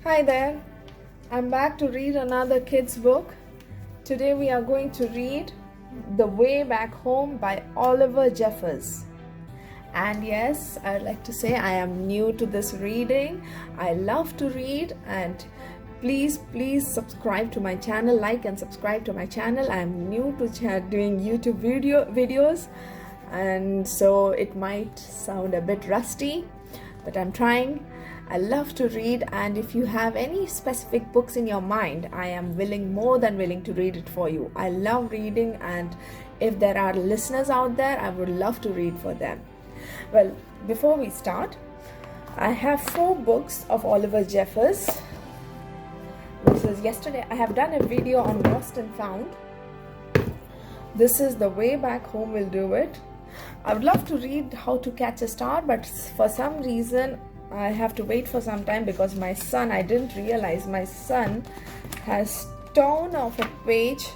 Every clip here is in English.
Hi there, I'm back to read another kid's book. Today we are going to read The Way Back Home by Oliver Jeffers. And yes, I'd like to say I am new to this reading. I love to read, and please subscribe to my channel, like and subscribe to my channel. I'm new to doing YouTube videos, and so it might sound a bit rusty, but I'm trying. I love to read, and if you have any specific books in your mind, I am more than willing to read it for you. I love reading, and if there are listeners out there, I would love to read for them. Well, before we start, I have 4 books of Oliver Jeffers. This is yesterday. I have done a video on Lost and Found. This is The Way Back Home will do it. I would love to read How to Catch a Star, but for some reason I have to wait for some time because my son, I didn't realize my son has torn off a page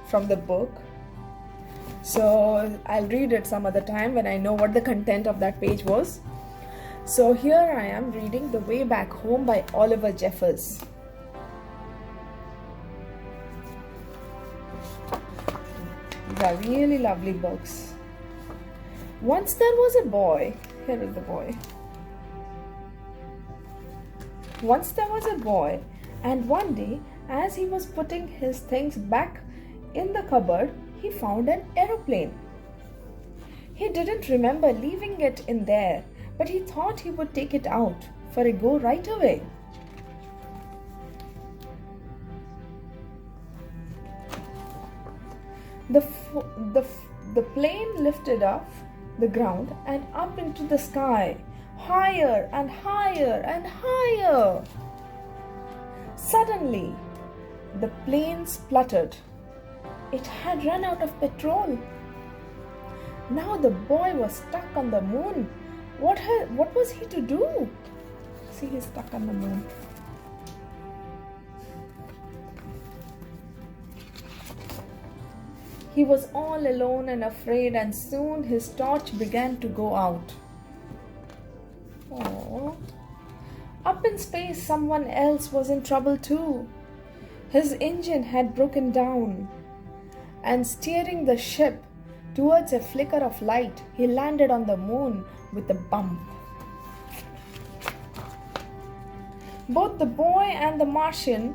from the book. So I'll read it some other time when I know what the content of that page was. So here I am reading The Way Back Home by Oliver Jeffers. These are really lovely books. Once there was a boy. Here is the boy. Once there was a boy, and one day, as he was putting his things back in the cupboard, he found an aeroplane. He didn't remember leaving it in there, but he thought he would take it out for a go right away. The plane lifted off the ground and up into the sky, higher and higher and higher. Suddenly, the plane spluttered. It had run out of petrol. Now the boy was stuck on the moon. What was he to do? See, he's stuck on the moon. He was all alone and afraid, and soon his torch began to go out. Oh. Up in space, someone else was in trouble too. His engine had broken down, and steering the ship towards a flicker of light, he landed on the moon with a bump. Both the boy and the Martian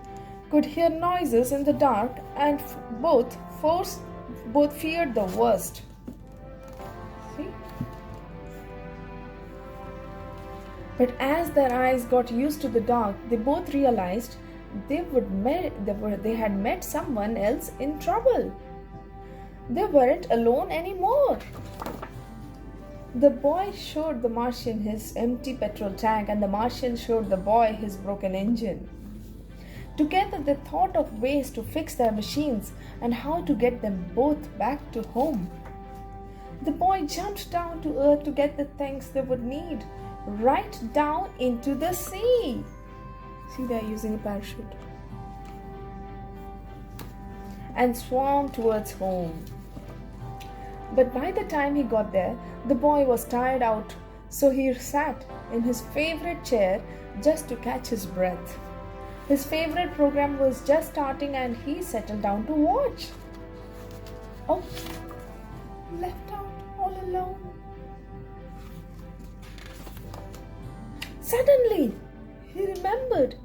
could hear noises in the dark, and both feared the worst. See? But as their eyes got used to the dark, they both realized they had met someone else in trouble. They weren't alone anymore. The boy showed the Martian his empty petrol tank, and the Martian showed the boy his broken engine. Together they thought of ways to fix their machines and how to get them both back to home. The boy jumped down to earth to get the things they would need, right down into the sea. See, they're using a parachute. And swam towards home. But by the time he got there, the boy was tired out, so he sat in his favorite chair just to catch his breath. His favorite program was just starting, and he settled down to watch. Oh, left out all alone. Suddenly, he remembered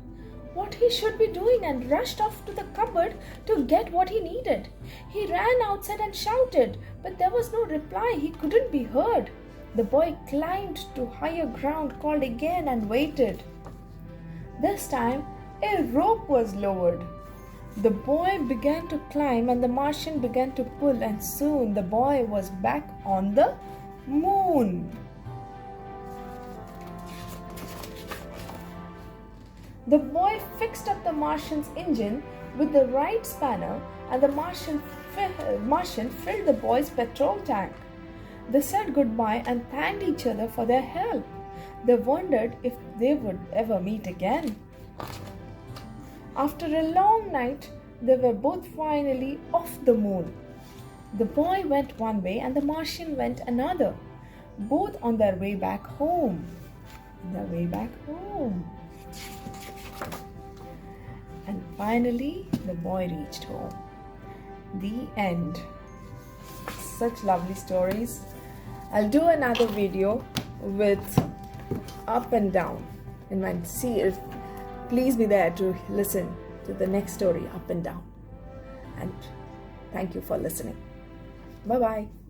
what he should be doing and rushed off to the cupboard to get what he needed. He ran outside and shouted, but there was no reply. He couldn't be heard. The boy climbed to higher ground, called again, and waited. This time, a rope was lowered. The boy began to climb, and the Martian began to pull, and soon the boy was back on the moon. The boy fixed up the Martian's engine with the right spanner, and the Martian filled the boy's petrol tank. They said goodbye and thanked each other for their help. They wondered if they would ever meet again. After a long night, they were both finally off the moon. The boy went one way and the Martian went another, both on their way back home. finally, the boy reached home. The end. Such lovely stories. I'll do another video with up and down in my series. Please be there to listen to the next story, up and down. And thank you for listening. Bye bye.